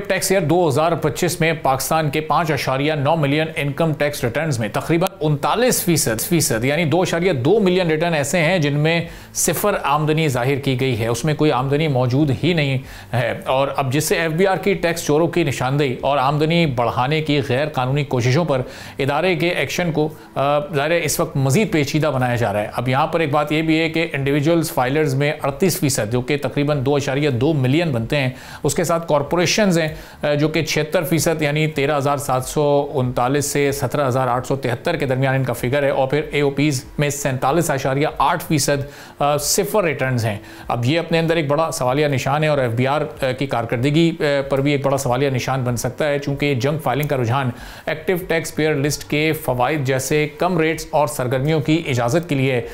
Tax year 2025 में पाकिस्तान के 5.9 million income tax returns में तकरीबन 39% यानी 2.2 मिलियन रिटर्न ऐसे हैं जिनमें सिफर आमदनी जाहिर की गई है, उसमें कोई आमदनी मौजूद ही नहीं है। और अब जिससे एफबीआर की टैक्स चोरों की निशानदेही और आमदनी बढ़ाने की गैर कानूनी कोशिशों पर इदारे के एक्शन को ज़ाहिर इस वक्त मज़ीद पेचीदा बनाया जा रहा है। अब यहाँ पर एक बात यह भी है कि इंडिविजुअल्स फाइलर्स में 38% जो कि तकरीबन 2.2 मिलियन बनते हैं, उसके साथ कॉरपोरेशंस हैं जो कि 76% यानी 13,739 से 17,873 के दरमियान इनका फिगर है, और फिर एओपीज़ में 47.8% सिफर रिटर्न्स हैं। अब ये अपने अंदर एक बड़ा सवालिया निशान है और एफबीआर की कारकर्दगी पर भी एक बड़ा सवालिया निशान बन सकता है, चूँकि जंक फाइलिंग का रुझान एक्टिव टैक्स पेयर लिस्ट के फ़वाइद जैसे कम रेट्स और सरगर्मियों की इजाज़त के लिए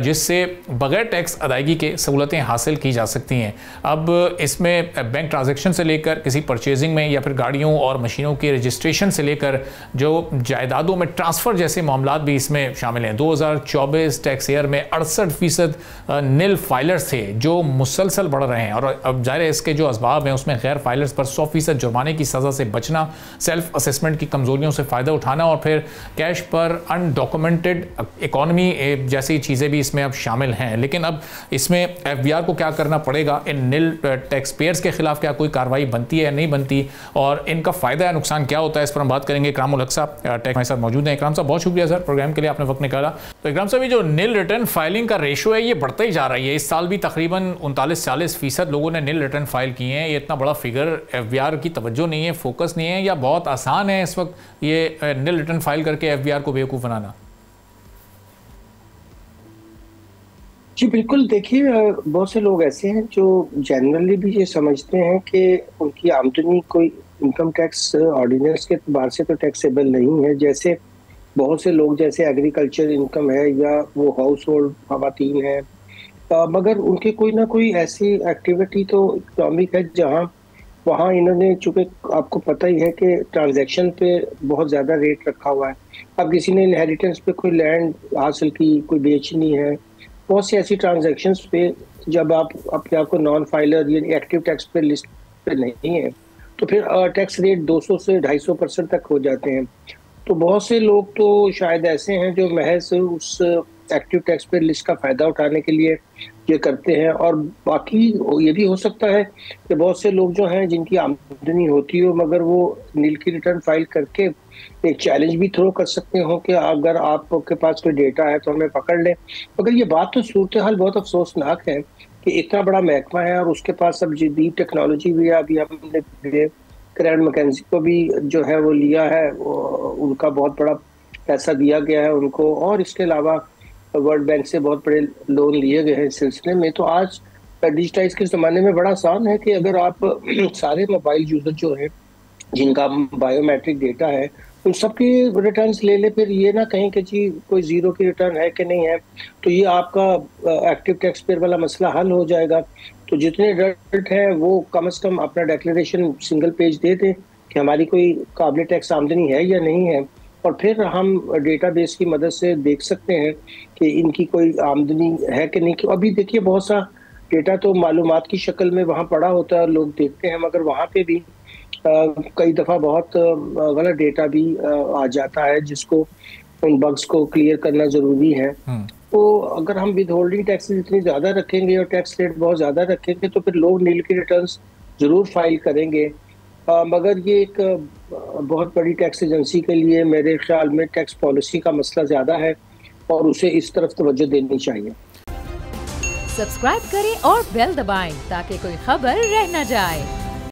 जिससे बगैर टैक्स अदायगी के सहूलतें हासिल की जा सकती हैं। अब इसमें बैंक ट्रांजेक्शन से लेकर किसी परचेजिंग में या फिर गाड़ियों और मशीनों के रजिस्ट्रेशन से लेकर जो जायदादों में ट्रांसफ़र जैसे मामलात भी इसमें शामिल हैं। 2024 टैक्स ईयर में 68% नील फाइलर्स थे जो मुसलसल बढ़ रहे हैं, और अब जाहिर है इसके जो असबाब हैं उसमें गैर फाइलर्स पर 100% जुर्माने की सज़ा से बचना, सेल्फ असेसमेंट की कमज़ोरियों से फ़ायदा उठाना और फिर कैश पर अनडॉक्यूमेंटेड इकॉनमी जैसी चीज़ें भी इसमें अब शामिल हैं। लेकिन अब इसमें एफबीआर को क्या करना पड़ेगा, इन नील टैक्स पेयर्स के खिलाफ क्या कोई कार्रवाई बनती है या नहीं बनती, और इनका फ़ायदा या नुकसान क्या होता है, इस पर हम बात करेंगे। इकरामुल हक साहब टैक्स हमारे साथ मौजूद हैं। इकराम साहब बहुत शुक्रिया सर प्रोग्राम के लिए, आपने वक्त निकाला। तो इकराम साहब, ये जो नील रिटर्न फाइलिंग का रेशो है ये बढ़ता ही जा रहा है। इस साल भी तकरीबन 39-40% लोगों ने नील रिटर्न फाइल किए हैं। ये इतना बड़ा फिगर एफबीआर की तवज्जो नहीं है, फोकस नहीं है, या बहुत आसान है इस वक्त ये नील रिटर्न फाइल करके एफबीआर को बेवकूफ़ बनाना? जी बिल्कुल, देखिए बहुत से लोग ऐसे हैं जो जनरली भी ये समझते हैं कि उनकी आमदनी कोई इनकम टैक्स ऑर्डिनेंस के बाहर से तो टैक्सेबल नहीं है। जैसे बहुत से लोग जैसे एग्रीकल्चर इनकम है या वो हाउस होल्ड खवातीन है, मगर उनकी कोई ना कोई ऐसी एक्टिविटी तो इकोनॉमिक है जहाँ वहाँ इन्होंने, चूँकि आपको पता ही है कि ट्रांजैक्शन पे बहुत ज़्यादा रेट रखा हुआ है। अब किसी ने इनहेरिटेंस पे कोई लैंड हासिल की, कोई बेचनी है, बहुत सी ऐसी ट्रांजैक्शंस पे जब आप अपने आप को नॉन फाइलर या एक्टिव टैक्स पे लिस्ट पे नहीं है तो फिर टैक्स रेट 200 से 250% तक हो जाते हैं। तो बहुत से लोग तो शायद ऐसे हैं जो महज उस एक्टिव टैक्स पे लिस्ट का फ़ायदा उठाने के लिए ये करते हैं, और बाकी ये भी हो सकता है कि बहुत से लोग जो हैं जिनकी आमदनी होती हो मगर वो नील की रिटर्न फाइल करके एक चैलेंज भी थ्रो कर सकते हो कि अगर आपके पास कोई डेटा है तो हमें पकड़ लें। मगर ये बात तो सूरत हाल बहुत अफसोसनाक है कि इतना बड़ा महकमा है और उसके पास अब जदीद टेक्नोलॉजी भी है। अभी हमने क्रैन मैकेंजी को भी जो है वो लिया है, उनका बहुत बड़ा पैसा दिया गया है उनको, और इसके अलावा वर्ल्ड बैंक से बहुत बड़े लोन लिए गए हैं इस सिलसिले में। तो आज डिजिटाइज के ज़माने में बड़ा आसान है कि अगर आप सारे मोबाइल यूज़र जो हैं जिनका बायोमेट्रिक डेटा है उन सबके रिटर्न्स ले ले, फिर ये ना कहें कि जी कोई ज़ीरो की रिटर्न है कि नहीं है, तो ये आपका एक्टिव टैक्स पेयर वाला मसला हल हो जाएगा। तो जितने रिटर्न हैं वो कम से कम अपना डिक्लेरेशन सिंगल पेज दे दें कि हमारी कोई काबिल टैक्स आमदनी है या नहीं है, और फिर हम डेटाबेस की मदद से देख सकते हैं कि इनकी कोई आमदनी है कि नहीं। अभी देखिए बहुत सा डेटा तो मालूमात की शक्ल में वहाँ पड़ा होता है, लोग देखते हैं, मगर वहाँ पे भी कई दफ़ा बहुत गलत डेटा भी आ जाता है जिसको उन बग्स को क्लियर करना ज़रूरी है। तो अगर हम विद होल्डिंग टैक्सेस इतनी ज़्यादा रखेंगे और टैक्स रेट बहुत ज़्यादा रखेंगे तो फिर लोग नील की रिटर्न्स ज़रूर फाइल करेंगे। मगर ये एक बहुत बड़ी टैक्स एजेंसी के लिए मेरे ख्याल में टैक्स पॉलिसी का मसला ज़्यादा है और उसे इस तरफ तवज्जो देनी चाहिए। सब्सक्राइब करें और बेल दबाएं ताकि कोई खबर रह न जाए।